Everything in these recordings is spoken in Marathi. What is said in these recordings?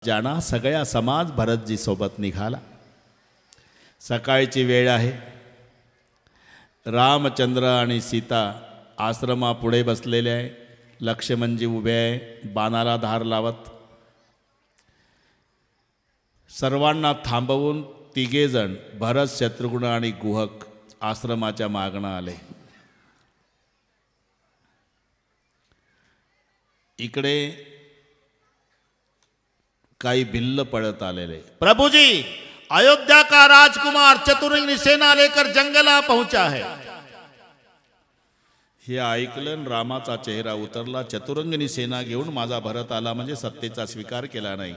जाना सगळ्या समाज भरतजी सोबत निघाला. सकाळची वेळ आहे. रामचंद्र आणि सीता आश्रमापुढे बसलेले आहे. लक्ष्मणजी उभे आहे बाणाला धार लावत. सर्वांना थांबवून तिघेजण भरत, शत्रुघ्न आणि गुहक आश्रमाच्या मागणं आले. इकडे काही भिल्ल पळत आलेले. प्रभुजी, अयोध्या का राजकुमार चतुरंगी सेना लेकर जंगला पहुंचा है. हे ऐकलं रामाचा चेहरा उतरला. चतुरंगिनी सेना घेऊन माझा भरत आला म्हणजे सत्तेचा स्वीकार केला नाही.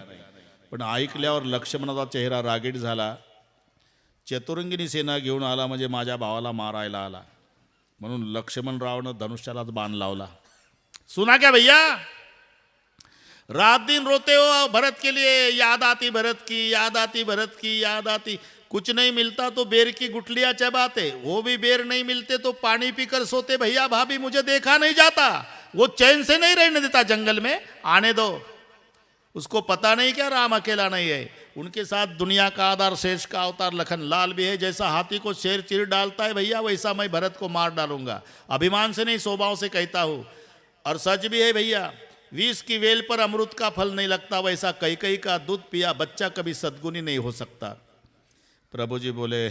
पण ऐकल्यावर लक्ष्मणाचा चेहरा रागीट झाला. चतुरंगिनी सेना घेऊन आला म्हणजे माझ्या भावाला मारायला आला. म्हणून लक्ष्मणरावनं धनुष्यालाच बाण लावला. सुना क्या भैया, रात दिन रोते हो भरत के लिए, याद आती भरत की, याद आती भरत की, याद आती. कुछ नहीं मिलता तो बेर की गुठलियां चबाते, वो भी बेर नहीं मिलते तो पानी पीकर सोते. भैया भाभी मुझे देखा नहीं जाता, वो चैन से नहीं रहने देता जंगल में, आने दो. उसको पता नहीं क्या राम अकेला नहीं है, उनके साथ दुनिया का आधार शेष का अवतार लखन लाल भी है. जैसा हाथी को शेर चीर डालता है भैया, वैसा मैं भरत को मार डालूंगा. अभिमान से नहीं, स्वभाव से कहता हूँ. और सच भी है भैया, विष की वेल पर अमृत का फल नहीं लगता, वैसा कैकई का दूध पिया बच्चा कभी सद्गुनी नहीं हो सकता. प्रभु जी बोले,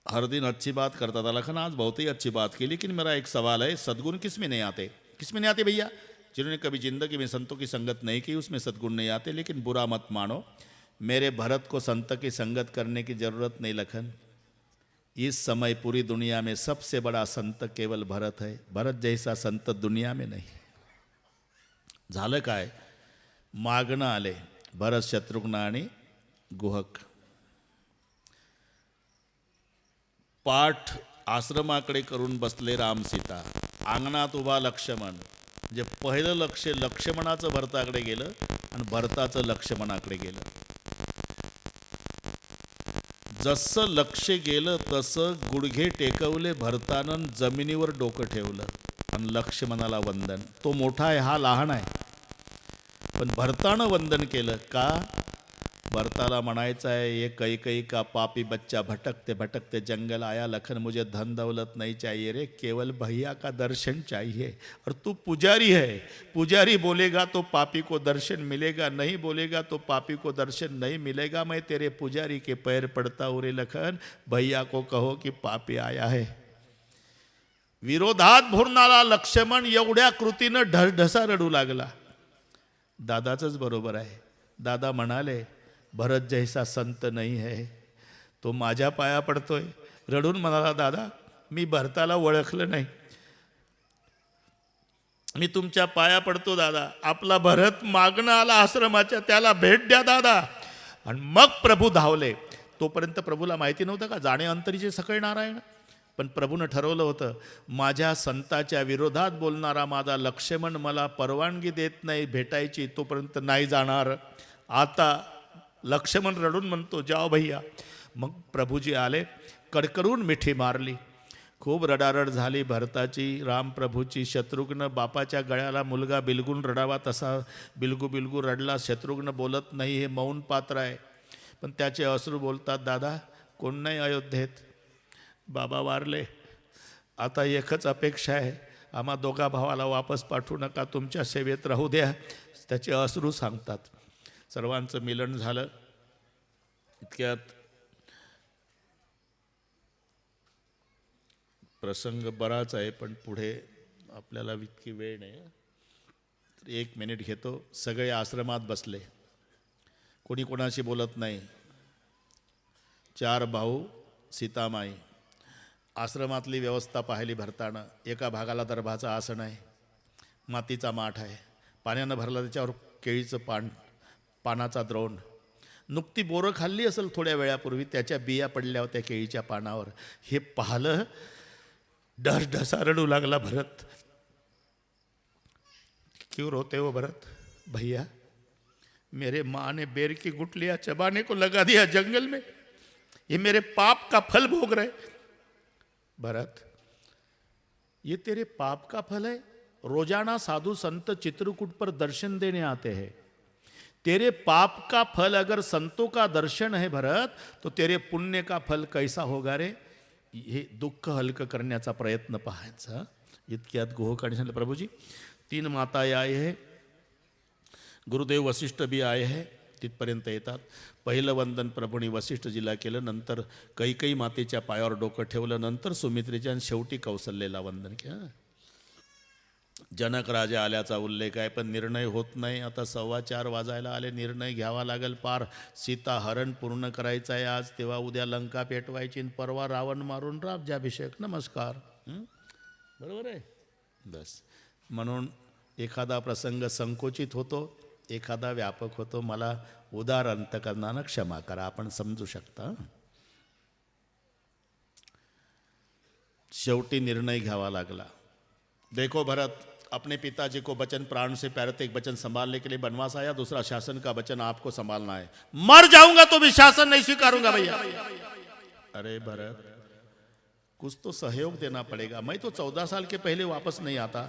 हर दिन अच्छी बात करता था लखन, आज बहुत ही अच्छी बात की. लेकिन मेरा एक सवाल है, सद्गुण किस में नहीं आते? किस में नहीं आते भैया? जिन्होंने कभी जिंदगी में संतों की संगत नहीं की उसमें सद्गुण नहीं आते. लेकिन बुरा मत मानो, मेरे भरत को संत की संगत करने की जरूरत नहीं लखन. इस समय पूरी दुनिया में सबसे बड़ा संत केवल भरत है. भरत जैसा संत दुनिया में नहीं. झालं काय? मागणं आले भरत, शत्रुघ्न आणि गुहक. पाठ आश्रमाकडे करून बसले राम सीता. अंगणात उभा लक्ष्मण. म्हणजे पहिलं लक्ष लक्ष्मणाचं भरताकडे गेलं आणि भरताचं लक्ष्मणाकडे गेलं. जसं लक्ष गेलं तसं गुडघे टेकवले भरतानं, जमिनीवर डोकं ठेवलं आणि लक्ष्मणाला वंदन. तो मोठा आहे, हा लहान आहे, पण भरतानं वंदन केलं. का? भरताला म्हणायचं आहे, ये कैकई का पापी बच्चा भटकते भटकते जंगल आया. लखन मुझे धन दौलत नहीं चाहिए रे, केवल भैया का दर्शन चाहिए. और तू पुजारी है, पुजारी बोलेगा तो पापी को दर्शन मिलेगा, नहीं बोलेगा तो पापी को दर्शन नहीं मिलेगा. मैं तेरे पुजारी के पैर पड़ता हूँ रे लखन, भैया को कहो कि पापी आया है. विरोधात भुरणारा लक्ष्मण एवढ्या कृतीनं ढसा रडू लागला. दादाचंच बरोबर आहे. दादा म्हणाले, भरत जैसा संत नहीं है. तो माझ्या पाया पडतोय. रडून म्हणाला, दादा मी भरताला ओळखलं नाही, मी तुमच्या पाया पडतो दादा. आपला भरत मागणं आला आश्रमाच्या, त्याला भेट द्या दादा. आणि मग प्रभू धावले. तोपर्यंत प्रभूला माहिती नव्हतं का जाणे अंतरीचे सकळ नारायण. पण प्रभूनं ठरवलं होतं, माझ्या संताच्या विरोधात बोलणारा माझा लक्ष्मण मला परवानगी देत नाही भेटायची, तोपर्यंत नाही जाणार. आता लक्ष्मण रडून म्हणतो, जाओ भैया. मग प्रभूजी आले, कडकडून मिठी मारली. खूप रडारड झाली भरताची, रामप्रभूची. शत्रुघ्न बापाच्या गळ्याला मुलगा बिलगून रडावा तसा बिलगू बिलगू रडला. शत्रुघ्न बोलत नाही, हे मौन पात्र आहे. पण त्याचे अश्रू बोलतात, दादा कोण नाही अयोध्येत, बाबा वारले. आता एकच अपेक्षा आहे, आम्हा दोघा भावाला वापस पाठवू नका, तुमच्या सेवेत राहू द्या. त्याचे अश्रू सांगतात. सर्वांचं मिलन झालं. इतक्यात प्रसंग बराच आहे, पण पुढे आपल्याला इतकी वेळ नाही. 1 मिनिट घेतो. सगळे आश्रमात बसले, कोणी कोणाशी बोलत नाही. 4 भाऊ, सीतामाई. आश्रमातली व्यवस्था पाहिली भरतानं. एका भागाला दर्भाचं आसन आहे, मातीचा माठ आहे, पाण्यानं भरला, त्याच्यावर केळीचं पानाचा द्रोण. नुकती बोरं खाल्ली असेल थोड्या वेळापूर्वी, त्याच्या बिया पडल्या होत्या केळीच्या पानावर. हे पाहिलं, ढसा रडू लागला भरत. क्यों रोते हो भरत? भैया मेरे माँ ने बेर की गुठलियाँ चबाने को लगा दिया जंगल में, ये मेरे पाप का फल भोग रहे. भरत, ये तेरे पाप का फल है. रोजाना साधु संत चित्रकूट पर दर्शन देने आते हैं, तेरे पाप का फल अगर संतों का दर्शन है भरत, तो तेरे पुण्य का फल कैसा होगा रे. हे दुःख हलकं करण्याचा प्रयत्न पाहायचा. इतक्यात गुहोकाणी सांगितलं, प्रभूजी 3 माताएं आए है, गुरुदेव वशिष्ठ भी आए है. तिथपर्यंत येतात. पहिलं वंदन प्रभूंनी वशिष्ठजीला केलं, नंतर कैकेयी मातेच्या पायावर डोकं ठेवलं, नंतर सुमित्रेच्या आणि शेवटी कौसल्याला वंदन केलं. जनक राजा आल्याचा उल्लेख आहे, पण निर्णय होत नाही. आता 4:15 वाजायला आले, निर्णय घ्यावा लागेल. पार सीता हरण पूर्ण करायचं आहे आज, तेव्हा उद्या लंका पेटवायची, परवा रावण मारून राज्याभिषेक. नमस्कार. बरोबर आहे. बस म्हणून एखादा प्रसंग संकोचित होतो, एखादा व्यापक होतो. मला उदार अंतकरणानं क्षमा करा, आपण समजू शकता. शेवटी निर्णय घ्यावा लागला. देखो भरत, अपने पिताजी को बचन प्राण से प्यारे थे, एक बचन संभालने के लिए बनवास आया, दूसरा शासन का बचन आपको संभालना है. मर जाऊंगा तो भी शासन नहीं स्वीकारूंगा भैया. अरे भरत, कुछ तो सहयोग देना पड़ेगा. मैं तो 14 साल के पहले वापस नहीं आता.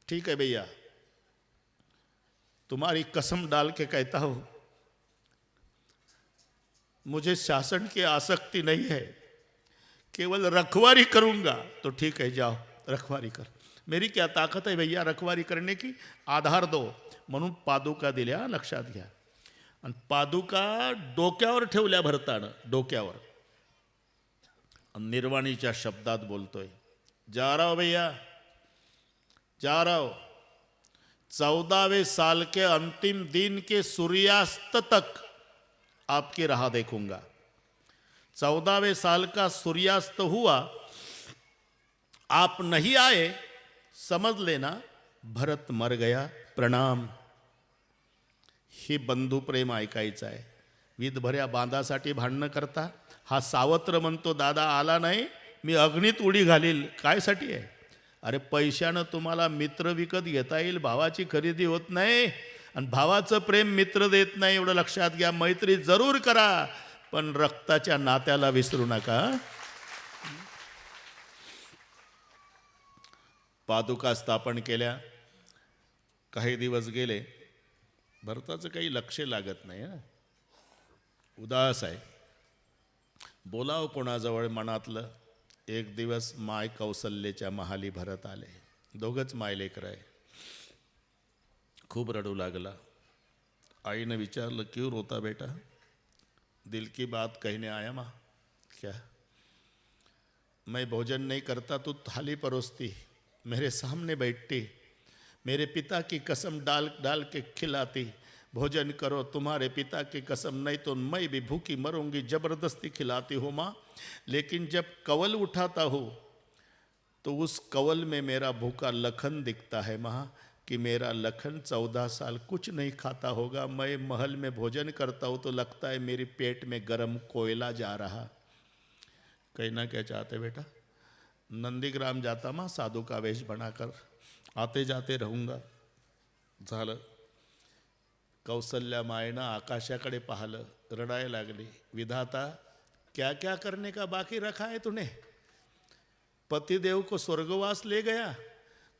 ठीक है भैया, तुम्हारी कसम डाल के कहता हूं, मुझे शासन की आसक्ति नहीं है, केवल रखवारी करूंगा. तो ठीक है, जाओ रखवारी कर. मेरी क्या ताकत है भैया रखवारी करने की, आधार दो. म्हणून पादुका दिल्या, लक्षात घ्या. आणि पादुका डोक्यावर ठेवल्या भरतानं, डोक्यावर. निर्वाणीच्या शब्दात बोलतोय, जा रहा हो भैया, जा रहा हो. 14वें साल के अंतिम दिन के सूर्यास्त तक आपकी राह देखूंगा. 14वें साल का सूर्यास्त हुआ, आप नहीं आए, समझ लेना भरत मर गया. प्रणाम. ही बंधू प्रेम ऐकायचं आहे. विधभऱ्या बांधासाठी भांडणं करता. हा सावत्र म्हणतो, दादा आला नाही, मी अग्नीत उडी घालील. काय साठी आहे? अरे पैशानं तुम्हाला मित्र विकत घेता येईल, भावाची खरेदी होत नाही. आणि भावाचं प्रेम मित्र देत नाही, एवढं लक्षात घ्या. मैत्री जरूर करा, पण रक्ताच्या नात्याला विसरू नका. पादुका स्थापन केल्या. काही दिवस गेले, भरताचं काही लक्ष लागत नाही. उदास आहे. बोलाव कोणाजवळ मनातलं. एक दिवस माय कौसल्याच्या महाली भरत आले. दोघंच मायलेकर आहे. खूप रडू लागला. आईने विचारलं, क्यों रोता बेटा? दिल की बात कहने आया माँ. क्या? मैं भोजन नहीं करता, तू थाली परोसती, मेरे सामने बैठती, मेरे पिता की कसम डाल डाल के खिलाती. भोजन करो, तुम्हारे पिता की कसम, नहीं तो मैं भी भूखी मरूंगी. जबरदस्ती खिलाती हो माँ, लेकिन जब कवल उठाता हूँ तो उस कवल में मेरा भूखा लखन दिखता है माँ, कि मेरा लखन 14 साल कुछ नहीं खाता होगा. मैं महल में भोजन करता हूँ तो लगता है मेरे पेट में गरम कोयला जा रहा. कहना क्या चाहते बेटा? नंदीग्राम जाता माँ, साधु का वेश बनाकर आते जाते रहूँगा. झालं. कौसल्या मायनं आकाशाकडे पाहिलं, रडायला लागली. विधाता, क्या क्या करने का बाकी रखा है तूने? पतिदेव को स्वर्गवास ले गया,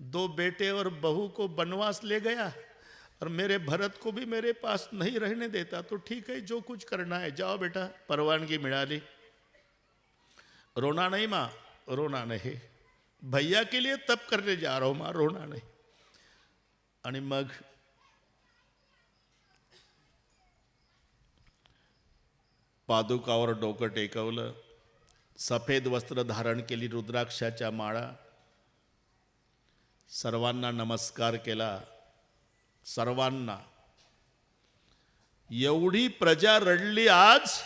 2 बेटे और बहू को बनवास ले गया, और मेरे भरत को भी मेरे पास नहीं रहने देता. तो ठीक है, जो कुछ करना है जाओ बेटा. परवानगी मिळाली. रोना नहीं माँ, रोना नहीं. भैया के लिए तप करने जा रहा हूँ माँ, रोना नहीं. आणि मग पादुकावर डोकं टेकवलं. सफेद वस्त्र धारण केली, रुद्राक्षाच्या माळा. सर्वांना नमस्कार केला. सर्वांना. एवढी प्रजा रडली आज,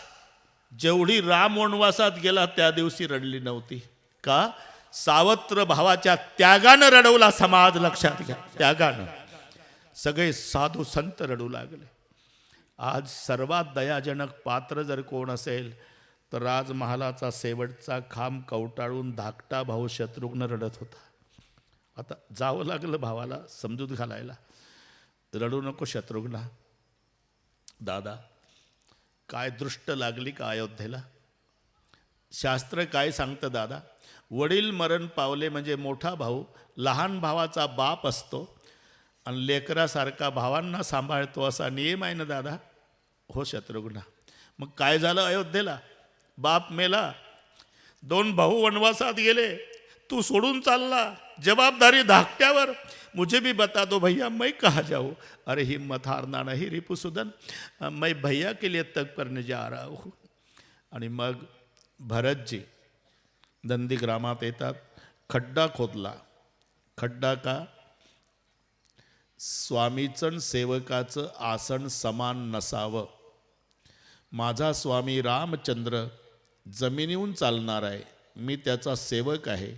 जेवढी राम वनवासात गेला त्या दिवशी रडली नव्हती. का? सावत्र भावाच्या त्यागानं रडवला समाज. लक्षात घ्या, त्यागानं. सगळे साधू संत रडू लागले. आज सर्वात दयाजनक पात्र जर कोण असेल तर राजमहालाचा शेवटचा खांब कवटाळून धाकटा भाऊ शत्रुघ्न रडत होता. आता जावं लागलं भावाला समजूत घालायला. रडू नको शत्रुघ्ना. दादा, काय दृष्ट लागली का अयोध्येला? शास्त्र काय सांगतं दादा? वडील मरण पावले म्हणजे मोठा भाऊ लहान भावाचा बाप असतो आणि लेकरासारखा भावांना सांभाळतो असा नियम आहे ना दादा. हो शत्रुघ्ना, मग काय झालं अयोध्येला? बाप मेला, 2 भाऊ वनवासात गेले, तू सोडून चालला, जवाबदारी धाकट्यावर. मुझे भी बता दो भैया, मैं कहाँ जाऊँ? अरे हिम्मत हारना नहीं रिपुसुदन, मैं भैया के लिए तप करने जा रहा हूँ. आणि मग भरतजी नंदीग्रामात येतात. खड्डा खोदला. खड्डा का? स्वामीचं आणि सेवकाचं आसन समान नसावं. माझा स्वामी रामचंद्र जमिनीहून चालणार आहे, मी त्याचा सेवक आहे,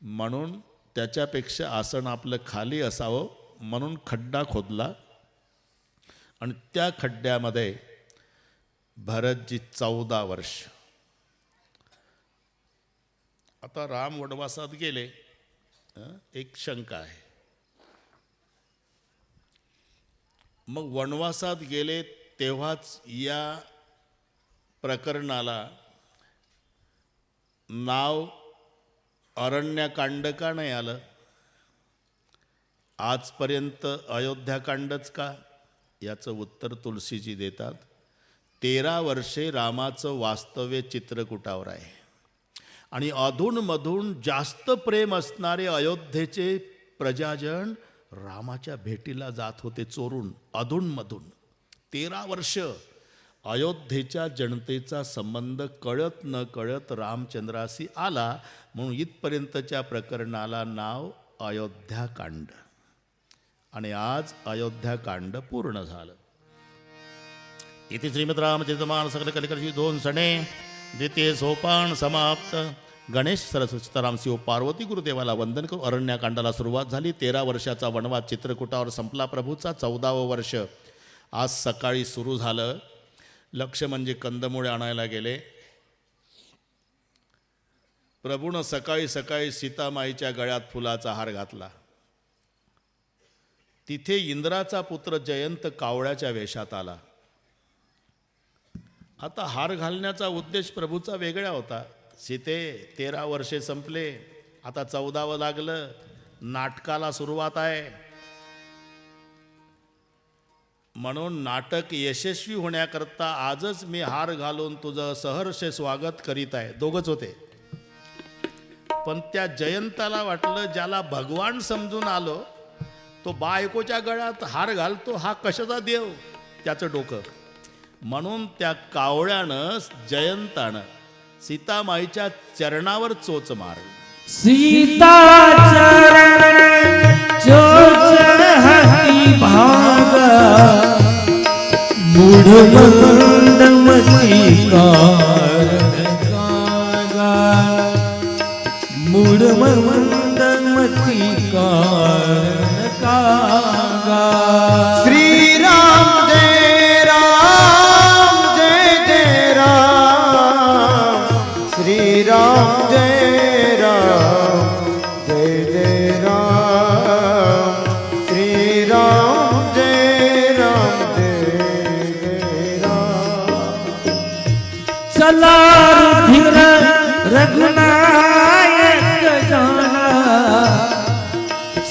म्हणून त्याच्यापेक्षा आसन आपलं खाली असावं, म्हणून खड्डा खोदला. आणि त्या खड्ड्यामध्ये भरतजी 14 वर्ष. आता राम वनवासात गेले. एक शंका आहे, मग वनवासात गेले तेव्हाच या प्रकरणाला नाव अरण्यकांड का नाही आलं? आजपर्यंत अयोध्याकांडच का? याचं उत्तर तुलसीजी देतात. 13 वर्षे रामाचं वास्तव्य चित्रकूटावर आहे आणि अधूनमधून जास्त प्रेम असणारे अयोध्येचे प्रजाजन रामाच्या भेटीला जात होते चोरून अधूनमधून. 13 वर्ष अयोध्येच्या जनतेचा संबंध कळत न कळत रामचंद्राशी आला, म्हणून इथपर्यंतच्या प्रकरणाला नाव अयोध्याकांड. आणि आज अयोध्याकांड पूर्ण झालं. इथे श्रीमद रामचरितमानस सकल कलिकर्षी 2 सणे द्वितीय सोपान समाप्त. गणेश सरस्वती सीताराम शिव पार्वती गुरुदेवाला वंदन करून अरण्यकांडाला सुरुवात झाली. 13 वर्षाचा वनवास चित्रकूटावर संपला प्रभूचा. 14वं वर्ष आज सकाळी सुरू झालं. लक्ष म्हणजे कंदमुळे आणायला गेले. प्रभूनं सकाळी सकाळी सीतामाईच्या गळ्यात फुलाचा हार घातला. तिथे इंद्राचा पुत्र जयंत कावळ्याच्या वेशात आला. आता हार घालण्याचा उद्देश प्रभूचा वेगळा होता. सीते 13 वर्षे संपले, आता 14वं लागलं, नाटकाला सुरुवात आहे. म्हणून नाटक यशस्वी होण्याकरता आजच मी हार घालून तुझं सहर्ष स्वागत करीत आहे. दोघंच होते. पण त्या जयंताला वाटलं ज्याला भगवान समजून आलो तो बायकोच्या गळ्यात हार घालतो, हा कशाचा देव? त्याचं डोकं. म्हणून त्या कावळ्यानं जयंतानं सीतामाईच्या चरणावर चोच मारली. सीता चरण चोच हाती भागा मूढ मंदमती कारण कागा मूढ मंदमती कारण कागा. श्री राम जय राम जय जय राम. श्री राम जय राम जय जय राम. श्री राम जय राम जय जय राम. चला रुधिर रघुनायक जाना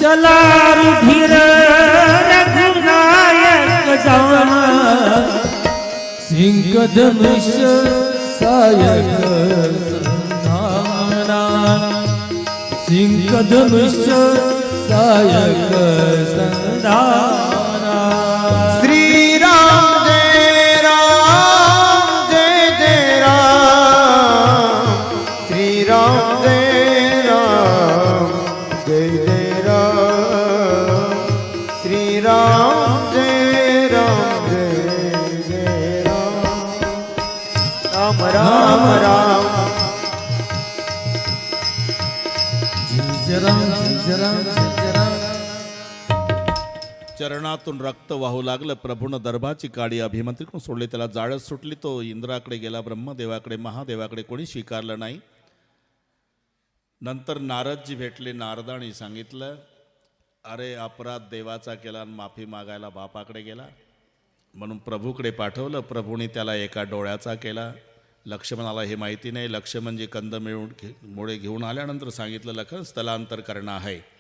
चला रुधिर रघुनायक जाना सिंहधनुष सायक संधाना सिंहधनुष सायक संधाना. श्री राम जय राम जय जय राम. श्री राम जय राम जय जय राम. श्री राम जय राम जय जय राम. राम राम राम. जय राम जय राम जय राम. चरणातून रक्त वाहू लागलं. प्रभूनं दर्भाची काडी अभिमंत्रीकडून सोडली, त्याला जाळच सुटली. तो इंद्राकडे गेला, ब्रह्मदेवाकडे, महादेवाकडे, कोणी स्वीकारलं नाही. नंतर नारदजी भेटले. नारदाने सांगितलं, अरे अपराध देवाचा केला आणि माफी मागायला बापाकडे गेला, म्हणून प्रभूकडे पाठवलं. प्रभूने त्याला एका डोळ्याचा केला, लक्ष्मणाला हे माहिती नाही. लक्ष्मण जे कंद मुळे घेऊन आल्यानंतर सांगितलं, लखन स्थलांतर करणं आहे.